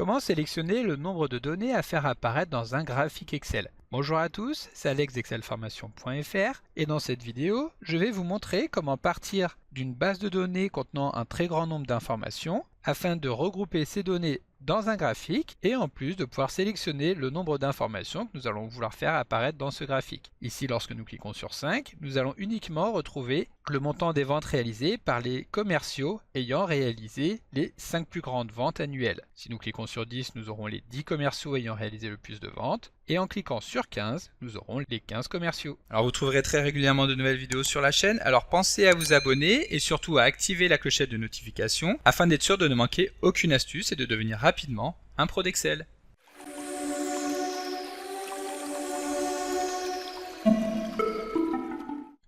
Comment sélectionner le nombre de données à faire apparaître dans un graphique Excel? Bonjour à tous, c'est Alex d'excelformation.fr et dans cette vidéo, je vais vous montrer comment partir d'une base de données contenant un très grand nombre d'informations afin de regrouper ces données dans un graphique et en plus de pouvoir sélectionner le nombre d'informations que nous allons vouloir faire apparaître dans ce graphique. Ici, lorsque nous cliquons sur 5, nous allons uniquement retrouver le montant des ventes réalisées par les commerciaux ayant réalisé les 5 plus grandes ventes annuelles. Si nous cliquons sur 10, nous aurons les 10 commerciaux ayant réalisé le plus de ventes. Et en cliquant sur 15, nous aurons les 15 commerciaux. Alors vous trouverez très régulièrement de nouvelles vidéos sur la chaîne, alors pensez à vous abonner et surtout à activer la clochette de notification afin d'être sûr de ne manquer aucune astuce et de devenir rapidement un pro d'Excel.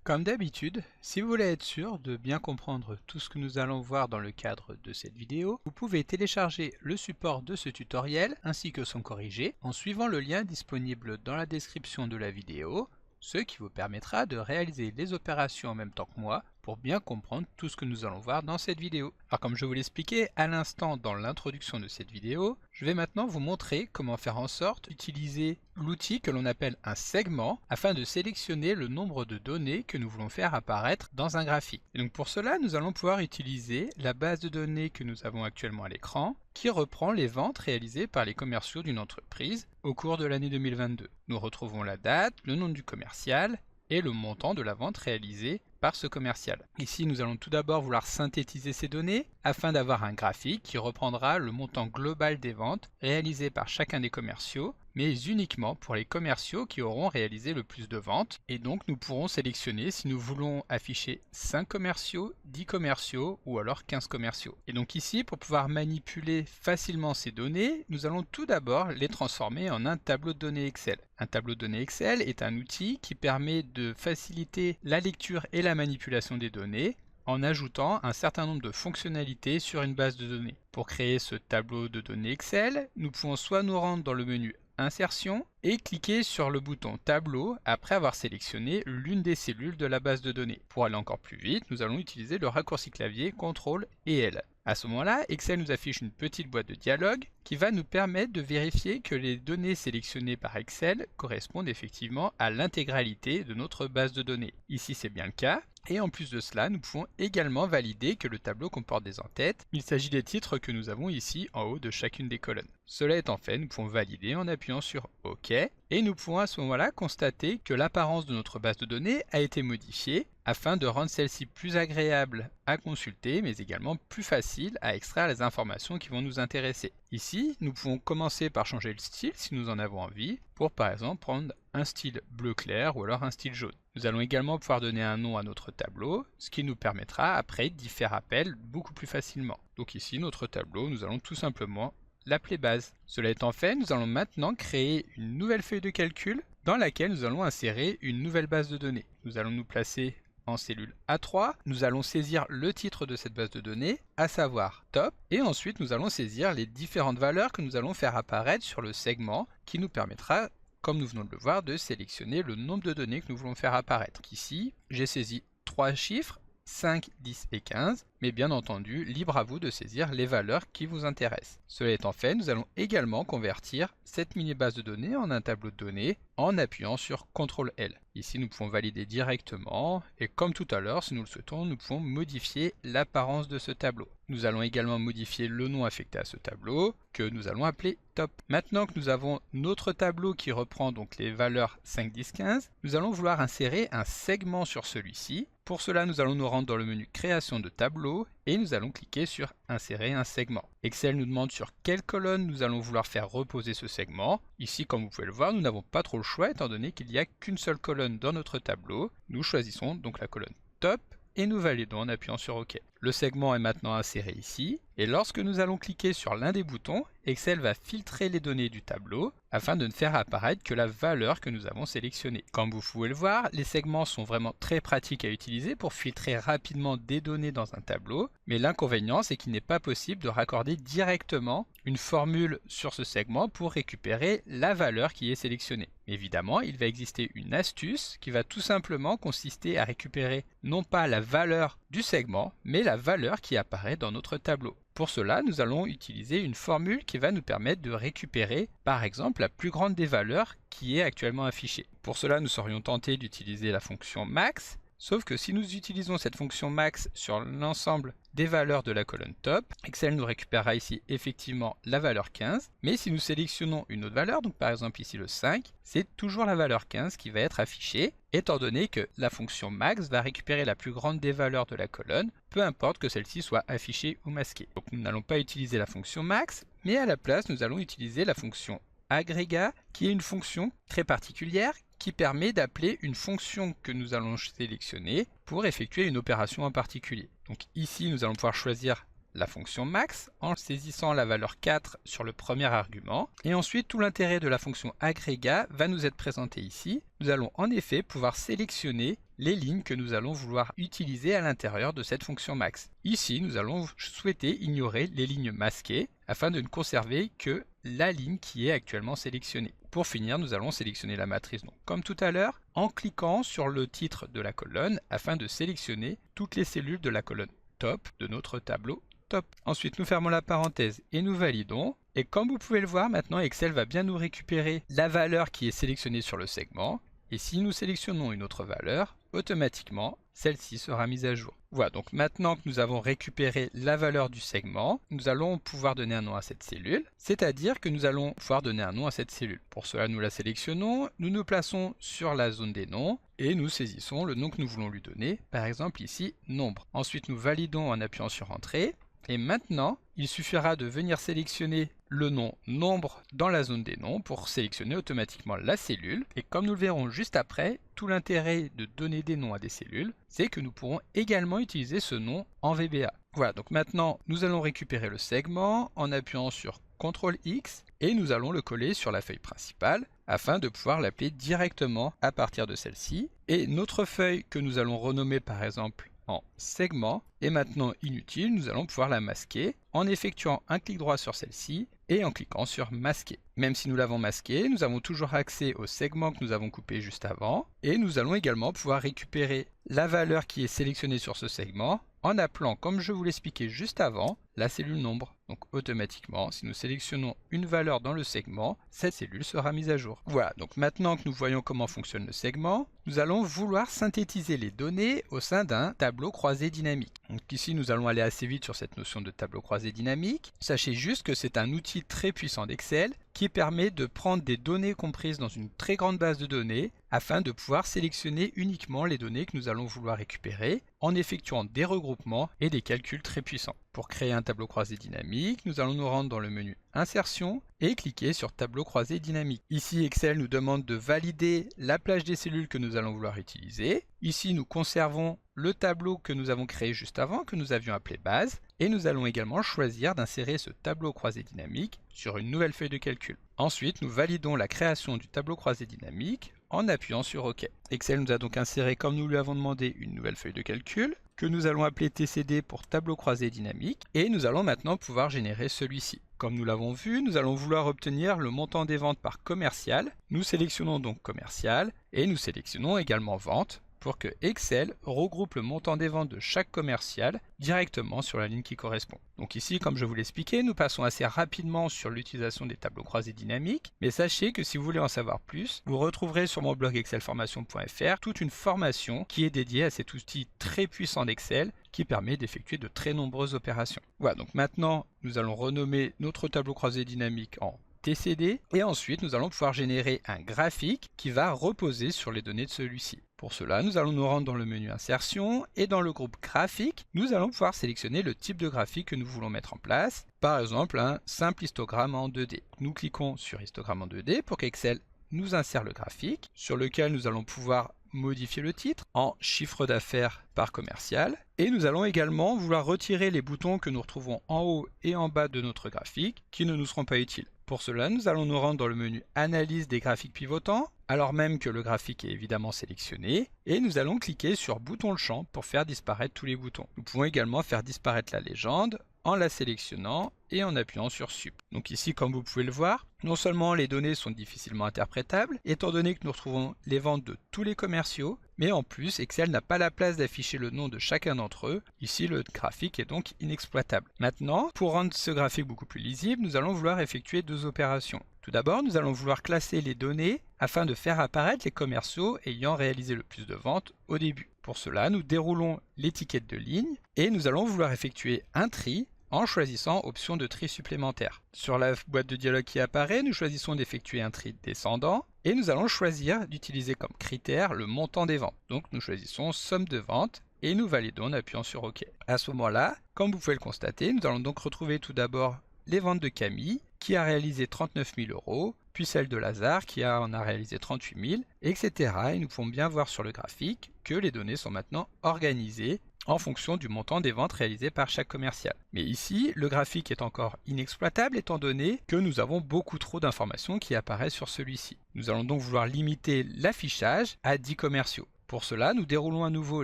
Comme d'habitude, si vous voulez être sûr de bien comprendre tout ce que nous allons voir dans le cadre de cette vidéo, vous pouvez télécharger le support de ce tutoriel ainsi que son corrigé en suivant le lien disponible dans la description de la vidéo, ce qui vous permettra de réaliser les opérations en même temps que moi pour bien comprendre tout ce que nous allons voir dans cette vidéo. Alors comme je vous l'expliquais à l'instant dans l'introduction de cette vidéo, je vais maintenant vous montrer comment faire en sorte d'utiliser l'outil que l'on appelle un segment afin de sélectionner le nombre de données que nous voulons faire apparaître dans un graphique. Et donc pour cela, nous allons pouvoir utiliser la base de données que nous avons actuellement à l'écran qui reprend les ventes réalisées par les commerciaux d'une entreprise au cours de l'année 2022. Nous retrouvons la date, le nom du commercial et le montant de la vente réalisée par ce commercial. Ici, nous allons tout d'abord vouloir synthétiser ces données afin d'avoir un graphique qui reprendra le montant global des ventes réalisées par chacun des commerciaux, mais uniquement pour les commerciaux qui auront réalisé le plus de ventes. Et donc, nous pourrons sélectionner si nous voulons afficher 5 commerciaux, 10 commerciaux ou alors 15 commerciaux. Et donc ici, pour pouvoir manipuler facilement ces données, nous allons tout d'abord les transformer en un tableau de données Excel. Un tableau de données Excel est un outil qui permet de faciliter la lecture et la manipulation des données en ajoutant un certain nombre de fonctionnalités sur une base de données. Pour créer ce tableau de données Excel, nous pouvons soit nous rendre dans le menu Insertion et cliquer sur le bouton Tableau après avoir sélectionné l'une des cellules de la base de données. Pour aller encore plus vite, nous allons utiliser le raccourci clavier CTRL et L. À ce moment-là, Excel nous affiche une petite boîte de dialogue qui va nous permettre de vérifier que les données sélectionnées par Excel correspondent effectivement à l'intégralité de notre base de données. Ici, c'est bien le cas. Et en plus de cela, nous pouvons également valider que le tableau comporte des en-têtes. Il s'agit des titres que nous avons ici en haut de chacune des colonnes. Cela étant fait, nous pouvons valider en appuyant sur OK. Et nous pouvons à ce moment-là constater que l'apparence de notre base de données a été modifiée afin de rendre celle-ci plus agréable à consulter, mais également plus facile à extraire les informations qui vont nous intéresser. Ici, nous pouvons commencer par changer le style si nous en avons envie, pour par exemple prendre un style bleu clair ou alors un style jaune. Nous allons également pouvoir donner un nom à notre tableau, ce qui nous permettra après d'y faire appel beaucoup plus facilement. Donc ici, notre tableau, nous allons tout simplement l'appeler base. Cela étant fait, nous allons maintenant créer une nouvelle feuille de calcul dans laquelle nous allons insérer une nouvelle base de données. Nous allons nous placer en cellule A3, nous allons saisir le titre de cette base de données, à savoir top, et ensuite nous allons saisir les différentes valeurs que nous allons faire apparaître sur le segment qui nous permettra, comme nous venons de le voir, de sélectionner le nombre de données que nous voulons faire apparaître. Ici, j'ai saisi 3 chiffres, 5, 10 et 15, mais bien entendu, libre à vous de saisir les valeurs qui vous intéressent. Cela étant fait, nous allons également convertir cette mini-base de données en un tableau de données en appuyant sur CTRL L. Ici, nous pouvons valider directement et comme tout à l'heure, si nous le souhaitons, nous pouvons modifier l'apparence de ce tableau. Nous allons également modifier le nom affecté à ce tableau que nous allons appeler top. Maintenant que nous avons notre tableau qui reprend donc les valeurs 5, 10, 15, nous allons vouloir insérer un segment sur celui-ci. Pour cela, nous allons nous rendre dans le menu création de tableau et nous allons cliquer sur insérer un segment. Excel nous demande sur quelle colonne nous allons vouloir faire reposer ce segment. Ici, comme vous pouvez le voir, nous n'avons pas trop le choix étant donné qu'il n'y a qu'une seule colonne dans notre tableau. Nous choisissons donc la colonne top et nous validons en appuyant sur OK. Le segment est maintenant inséré ici et lorsque nous allons cliquer sur l'un des boutons, Excel va filtrer les données du tableau afin de ne faire apparaître que la valeur que nous avons sélectionnée. Comme vous pouvez le voir, les segments sont vraiment très pratiques à utiliser pour filtrer rapidement des données dans un tableau, mais l'inconvénient c'est qu'il n'est pas possible de raccorder directement une formule sur ce segment pour récupérer la valeur qui est sélectionnée. Évidemment, il va exister une astuce qui va tout simplement consister à récupérer non pas la valeur du segment, mais la la valeur qui apparaît dans notre tableau. Pour cela, nous allons utiliser une formule qui va nous permettre de récupérer, par exemple, la plus grande des valeurs qui est actuellement affichée. Pour cela, nous serions tentés d'utiliser la fonction max, sauf que si nous utilisons cette fonction max sur l'ensemble des valeurs de la colonne top, Excel nous récupérera ici effectivement la valeur 15, mais si nous sélectionnons une autre valeur, donc par exemple ici le 5, c'est toujours la valeur 15 qui va être affichée, étant donné que la fonction max va récupérer la plus grande des valeurs de la colonne, peu importe que celle-ci soit affichée ou masquée. Donc nous n'allons pas utiliser la fonction max, mais à la place nous allons utiliser la fonction agrégat, qui est une fonction très particulière qui permet d'appeler une fonction que nous allons sélectionner pour effectuer une opération en particulier. Donc ici, nous allons pouvoir choisir la fonction max en saisissant la valeur 4 sur le premier argument. Et ensuite, tout l'intérêt de la fonction agrégat va nous être présenté ici. Nous allons en effet pouvoir sélectionner les lignes que nous allons vouloir utiliser à l'intérieur de cette fonction max. Ici, nous allons souhaiter ignorer les lignes masquées afin de ne conserver que la ligne qui est actuellement sélectionnée. Pour finir, nous allons sélectionner la matrice, donc, comme tout à l'heure, en cliquant sur le titre de la colonne afin de sélectionner toutes les cellules de la colonne top de notre tableau top. Ensuite, nous fermons la parenthèse et nous validons. Et comme vous pouvez le voir, maintenant Excel va bien nous récupérer la valeur qui est sélectionnée sur le segment. Et si nous sélectionnons une autre valeur, automatiquement, celle-ci sera mise à jour. Voilà, donc maintenant que nous avons récupéré la valeur du segment, nous allons pouvoir donner un nom à cette cellule, c'est-à-dire que nous allons pouvoir donner un nom à cette cellule. Pour cela, nous la sélectionnons, nous nous plaçons sur la zone des noms et nous saisissons le nom que nous voulons lui donner, par exemple ici, nombre. Ensuite, nous validons en appuyant sur Entrée. Et maintenant, il suffira de venir sélectionner le nom nombre dans la zone des noms pour sélectionner automatiquement la cellule. Et comme nous le verrons juste après, tout l'intérêt de donner des noms à des cellules, c'est que nous pourrons également utiliser ce nom en VBA. Voilà, donc maintenant, nous allons récupérer le segment en appuyant sur CTRL X et nous allons le coller sur la feuille principale afin de pouvoir l'appeler directement à partir de celle-ci. Et notre feuille que nous allons renommer par exemple en segment est maintenant inutile, nous allons pouvoir la masquer en effectuant un clic droit sur celle-ci et en cliquant sur masquer. Même si nous l'avons masqué, nous avons toujours accès au segment que nous avons coupé juste avant et nous allons également pouvoir récupérer la valeur qui est sélectionnée sur ce segment en appelant, comme je vous l'expliquais juste avant, la cellule nombre. Donc automatiquement, si nous sélectionnons une valeur dans le segment, cette cellule sera mise à jour. Voilà, donc maintenant que nous voyons comment fonctionne le segment, nous allons vouloir synthétiser les données au sein d'un tableau croisé dynamique. Donc ici, nous allons aller assez vite sur cette notion de tableau croisé dynamique. Sachez juste que c'est un outil très puissant d'Excel qui permet de prendre des données comprises dans une très grande base de données afin de pouvoir sélectionner uniquement les données que nous allons vouloir récupérer en effectuant des regroupements et des calculs très puissants. Pour créer un tableau croisé dynamique, nous allons nous rendre dans le menu Insertion et cliquer sur Tableau croisé dynamique. Ici, Excel nous demande de valider la plage des cellules que nous allons vouloir utiliser. Ici, nous conservons le tableau que nous avons créé juste avant, que nous avions appelé base. Et nous allons également choisir d'insérer ce tableau croisé dynamique sur une nouvelle feuille de calcul. Ensuite, nous validons la création du tableau croisé dynamique en appuyant sur OK. Excel nous a donc inséré, comme nous lui avons demandé, une nouvelle feuille de calcul que nous allons appeler TCD pour tableau croisé dynamique et nous allons maintenant pouvoir générer celui-ci. Comme nous l'avons vu, nous allons vouloir obtenir le montant des ventes par commercial. Nous sélectionnons donc commercial et nous sélectionnons également vente pour que Excel regroupe le montant des ventes de chaque commercial directement sur la ligne qui correspond. Donc ici, comme je vous l'expliquais, nous passons assez rapidement sur l'utilisation des tableaux croisés dynamiques, mais sachez que si vous voulez en savoir plus, vous retrouverez sur mon blog excelformation.fr toute une formation qui est dédiée à cet outil très puissant d'Excel qui permet d'effectuer de très nombreuses opérations. Voilà, donc maintenant, nous allons renommer notre tableau croisé dynamique en TCD et ensuite nous allons pouvoir générer un graphique qui va reposer sur les données de celui-ci. Pour cela, nous allons nous rendre dans le menu Insertion et dans le groupe Graphique, nous allons pouvoir sélectionner le type de graphique que nous voulons mettre en place. Par exemple, un simple histogramme en 2D. Nous cliquons sur Histogramme en 2D pour qu'Excel nous insère le graphique sur lequel nous allons pouvoir modifier le titre en chiffre d'affaires par commercial. Et nous allons également vouloir retirer les boutons que nous retrouvons en haut et en bas de notre graphique qui ne nous seront pas utiles. Pour cela, nous allons nous rendre dans le menu Analyse des graphiques pivotants, alors même que le graphique est évidemment sélectionné, et nous allons cliquer sur Bouton le champ pour faire disparaître tous les boutons. Nous pouvons également faire disparaître la légende en la sélectionnant et en appuyant sur Sup. Donc ici, comme vous pouvez le voir, non seulement les données sont difficilement interprétables, étant donné que nous retrouvons les ventes de tous les commerciaux, mais en plus, Excel n'a pas la place d'afficher le nom de chacun d'entre eux. Ici, le graphique est donc inexploitable. Maintenant, pour rendre ce graphique beaucoup plus lisible, nous allons vouloir effectuer deux opérations. Tout d'abord, nous allons vouloir classer les données afin de faire apparaître les commerciaux ayant réalisé le plus de ventes au début. Pour cela, nous déroulons l'étiquette de ligne et nous allons vouloir effectuer un tri en choisissant option de tri supplémentaire. Sur la boîte de dialogue qui apparaît, nous choisissons d'effectuer un tri descendant et nous allons choisir d'utiliser comme critère le montant des ventes. Donc nous choisissons somme de ventes et nous validons en appuyant sur OK. À ce moment-là, comme vous pouvez le constater, nous allons donc retrouver tout d'abord les ventes de Camille qui a réalisé 39 000 €, puis celle de Lazare qui en a réalisé 38 000, etc. Et nous pouvons bien voir sur le graphique que les données sont maintenant organisées en fonction du montant des ventes réalisées par chaque commercial. Mais ici, le graphique est encore inexploitable étant donné que nous avons beaucoup trop d'informations qui apparaissent sur celui-ci. Nous allons donc vouloir limiter l'affichage à 10 commerciaux. Pour cela, nous déroulons à nouveau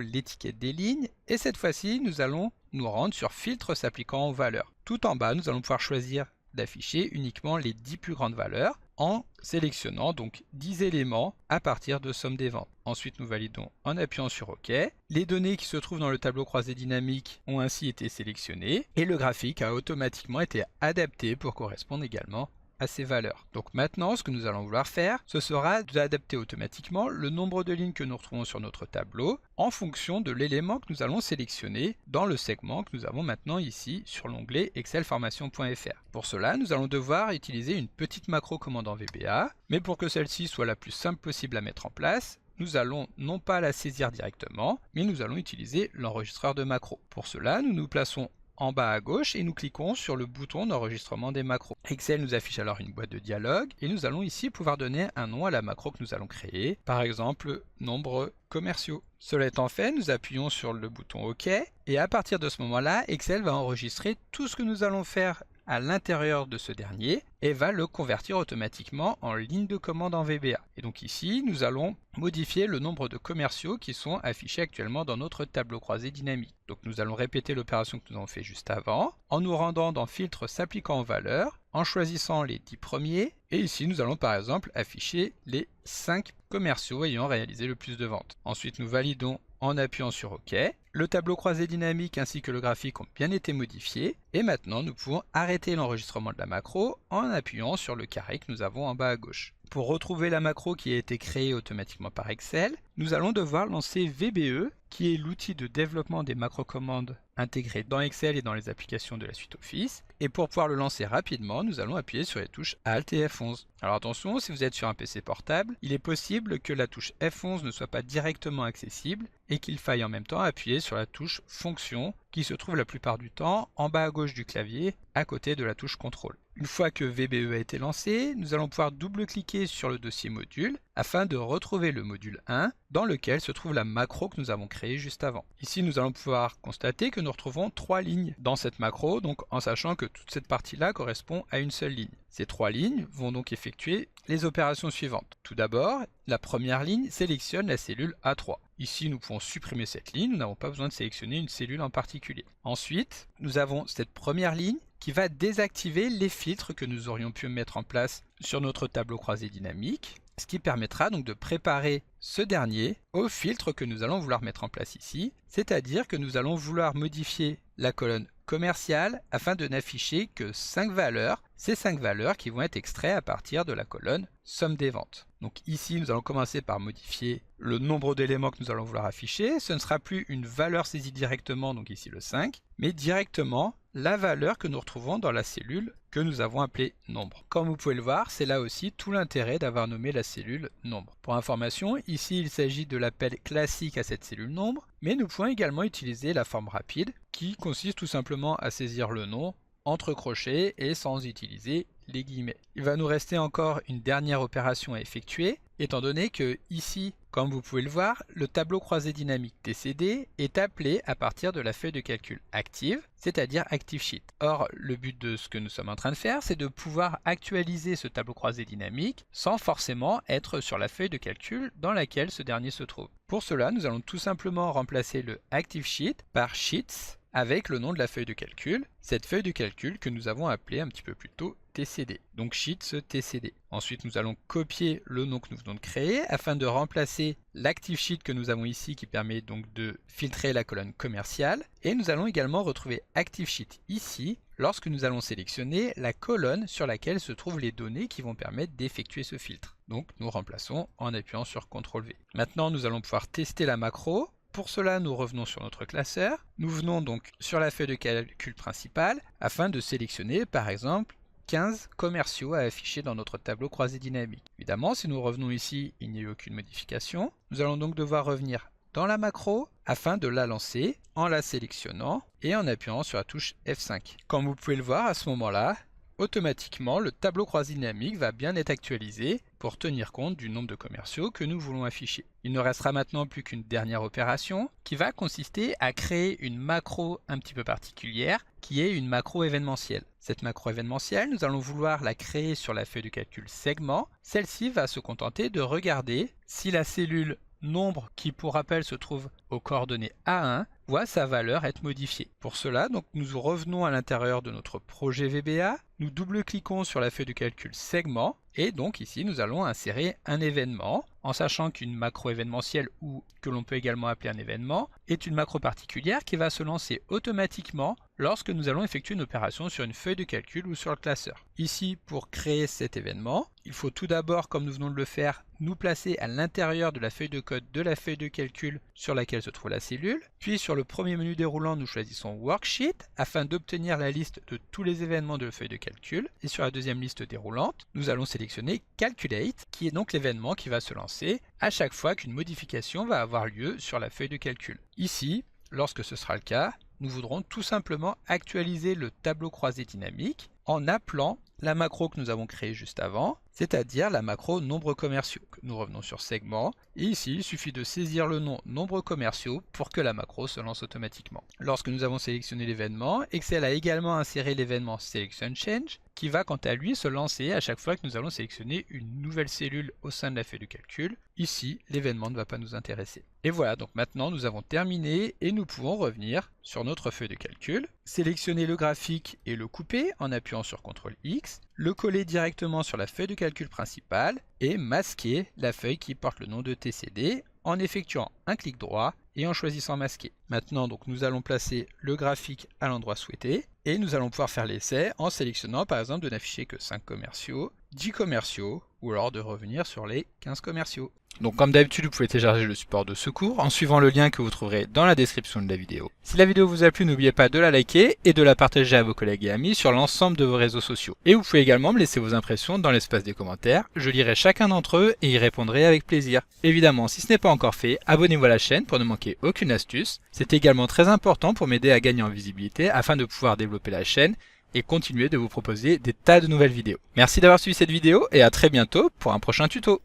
l'étiquette des lignes et cette fois-ci, nous allons nous rendre sur filtre s'appliquant aux valeurs. Tout en bas, nous allons pouvoir choisir d'afficher uniquement les 10 plus grandes valeurs en sélectionnant donc 10 éléments à partir de somme des ventes. Ensuite, nous validons en appuyant sur OK. Les données qui se trouvent dans le tableau croisé dynamique ont ainsi été sélectionnées et le graphique a automatiquement été adapté pour correspondre également à ces valeurs. Donc maintenant, ce que nous allons vouloir faire, ce sera d'adapter automatiquement le nombre de lignes que nous retrouvons sur notre tableau en fonction de l'élément que nous allons sélectionner dans le segment que nous avons maintenant ici sur l'onglet excelformation.fr. Pour cela, nous allons devoir utiliser une petite macro commande en VBA, mais pour que celle-ci soit la plus simple possible à mettre en place, nous allons non pas la saisir directement, mais nous allons utiliser l'enregistreur de macros. Pour cela, nous nous plaçons en bas à gauche et nous cliquons sur le bouton d'enregistrement des macros. Excel nous affiche alors une boîte de dialogue et nous allons ici pouvoir donner un nom à la macro que nous allons créer, par exemple nombre commerciaux. Cela étant fait, nous appuyons sur le bouton OK et à partir de ce moment-là, Excel va enregistrer tout ce que nous allons faire à l'intérieur de ce dernier et va le convertir automatiquement en ligne de commande en VBA. Et donc ici, nous allons modifier le nombre de commerciaux qui sont affichés actuellement dans notre tableau croisé dynamique. Donc nous allons répéter l'opération que nous avons fait juste avant, en nous rendant dans filtre s'appliquant aux valeurs, en choisissant les 10 premiers, et ici nous allons par exemple afficher les 5 commerciaux ayant réalisé le plus de ventes. Ensuite nous validons en appuyant sur OK. Le tableau croisé dynamique ainsi que le graphique ont bien été modifiés et maintenant nous pouvons arrêter l'enregistrement de la macro en appuyant sur le carré que nous avons en bas à gauche. Pour retrouver la macro qui a été créée automatiquement par Excel, nous allons devoir lancer VBE qui est l'outil de développement des macrocommandes intégré dans Excel et dans les applications de la suite Office. Et pour pouvoir le lancer rapidement, nous allons appuyer sur les touches Alt et F11. Alors attention, si vous êtes sur un PC portable, il est possible que la touche F11 ne soit pas directement accessible et qu'il faille en même temps appuyer sur la touche Fonction qui se trouve la plupart du temps en bas à gauche du clavier à côté de la touche Contrôle. Une fois que VBE a été lancé, nous allons pouvoir double-cliquer sur le dossier module afin de retrouver le module 1 dans lequel se trouve la macro que nous avons créée juste avant. Ici, nous allons pouvoir constater que nous retrouvons 3 lignes dans cette macro, donc en sachant que toute cette partie-là correspond à une seule ligne. Ces 3 lignes vont donc effectuer les opérations suivantes. Tout d'abord, la première ligne sélectionne la cellule A3. Ici, nous pouvons supprimer cette ligne, nous n'avons pas besoin de sélectionner une cellule en particulier. Ensuite, nous avons cette première ligne qui va désactiver les filtres que nous aurions pu mettre en place sur notre tableau croisé dynamique, ce qui permettra donc de préparer ce dernier au filtre que nous allons vouloir mettre en place ici, c'est-à-dire que nous allons vouloir modifier la colonne commerciale afin de n'afficher que 5 valeurs, ces 5 valeurs qui vont être extraites à partir de la colonne somme des ventes. Donc ici, nous allons commencer par modifier le nombre d'éléments que nous allons vouloir afficher. Ce ne sera plus une valeur saisie directement, donc ici le 5, mais directement la valeur que nous retrouvons dans la cellule que nous avons appelée nombre. Comme vous pouvez le voir, c'est là aussi tout l'intérêt d'avoir nommé la cellule nombre. Pour information, ici il s'agit de l'appel classique à cette cellule nombre, mais nous pouvons également utiliser la forme rapide qui consiste tout simplement à saisir le nom entre crochets et sans utiliser les guillemets. Il va nous rester encore une dernière opération à effectuer, étant donné que ici, comme vous pouvez le voir, le tableau croisé dynamique TCD est appelé à partir de la feuille de calcul active, c'est-à-dire ActiveSheet. Or, le but de ce que nous sommes en train de faire, c'est de pouvoir actualiser ce tableau croisé dynamique sans forcément être sur la feuille de calcul dans laquelle ce dernier se trouve. Pour cela, nous allons tout simplement remplacer le ActiveSheet par Sheets avec le nom de la feuille de calcul, cette feuille de calcul que nous avons appelée un petit peu plus tôt TCD, donc Sheets TCD. Ensuite, nous allons copier le nom que nous venons de créer afin de remplacer l'Active Sheet que nous avons ici qui permet donc de filtrer la colonne commerciale. Et nous allons également retrouver Active Sheet ici lorsque nous allons sélectionner la colonne sur laquelle se trouvent les données qui vont permettre d'effectuer ce filtre. Donc nous remplaçons en appuyant sur CTRL V. Maintenant, nous allons pouvoir tester la macro. Pour cela, nous revenons sur notre classeur. Nous venons donc sur la feuille de calcul principale afin de sélectionner par exemple 15 commerciaux à afficher dans notre tableau croisé dynamique. Évidemment, si nous revenons ici, il n'y a eu aucune modification. Nous allons donc devoir revenir dans la macro afin de la lancer en la sélectionnant et en appuyant sur la touche F5. Comme vous pouvez le voir à ce moment-là, automatiquement, le tableau croisé dynamique va bien être actualisé pour tenir compte du nombre de commerciaux que nous voulons afficher. Il ne restera maintenant plus qu'une dernière opération qui va consister à créer une macro un petit peu particulière qui est une macro événementielle. Cette macro événementielle, nous allons vouloir la créer sur la feuille de calcul segment. Celle-ci va se contenter de regarder si la cellule nombre qui pour rappel se trouve aux coordonnées A1 voit sa valeur être modifiée. Pour cela, donc, nous revenons à l'intérieur de notre projet VBA, nous double-cliquons sur la feuille de calcul segment et donc ici nous allons insérer un événement en sachant qu'une macro événementielle ou que l'on peut également appeler un événement est une macro particulière qui va se lancer automatiquement lorsque nous allons effectuer une opération sur une feuille de calcul ou sur le classeur. Ici, pour créer cet événement, il faut tout d'abord, comme nous venons de le faire, nous placer à l'intérieur de la feuille de code de la feuille de calcul sur laquelle se trouve la cellule. Puis sur le premier menu déroulant, nous choisissons Worksheet afin d'obtenir la liste de tous les événements de la feuille de calcul. Et sur la deuxième liste déroulante, nous allons sélectionner Calculate, qui est donc l'événement qui va se lancer à chaque fois qu'une modification va avoir lieu sur la feuille de calcul. Ici, lorsque ce sera le cas, nous voudrons tout simplement actualiser le tableau croisé dynamique en appelant la macro que nous avons créée juste avant, c'est-à-dire la macro nombre commerciaux. Nous revenons sur segment et ici il suffit de saisir le nom nombre commerciaux pour que la macro se lance automatiquement. Lorsque nous avons sélectionné l'événement, Excel a également inséré l'événement Selection Change qui va quant à lui se lancer à chaque fois que nous allons sélectionner une nouvelle cellule au sein de la feuille de calcul. Ici, l'événement ne va pas nous intéresser. Et voilà, donc maintenant nous avons terminé et nous pouvons revenir sur notre feuille de calcul, sélectionner le graphique et le couper en appuyant sur CTRL X, le coller directement sur la feuille de calcul principale et masquer la feuille qui porte le nom de TCD en effectuant un clic droit et en choisissant masquer. Maintenant donc nous allons placer le graphique à l'endroit souhaité et nous allons pouvoir faire l'essai en sélectionnant par exemple de n'afficher que 5 commerciaux, 10 commerciaux ou alors de revenir sur les 15 commerciaux. Donc comme d'habitude vous pouvez télécharger le support de secours en suivant le lien que vous trouverez dans la description de la vidéo. Si la vidéo vous a plu, n'oubliez pas de la liker et de la partager à vos collègues et amis sur l'ensemble de vos réseaux sociaux. Et vous pouvez également me laisser vos impressions dans l'espace des commentaires, je lirai chacun d'entre eux et y répondrai avec plaisir. Évidemment, si ce n'est pas encore fait, abonnez-vous à la chaîne pour ne manquer aucune astuce. C'est également très important pour m'aider à gagner en visibilité afin de pouvoir développer la chaîne et continuer de vous proposer des tas de nouvelles vidéos. Merci d'avoir suivi cette vidéo et à très bientôt pour un prochain tuto.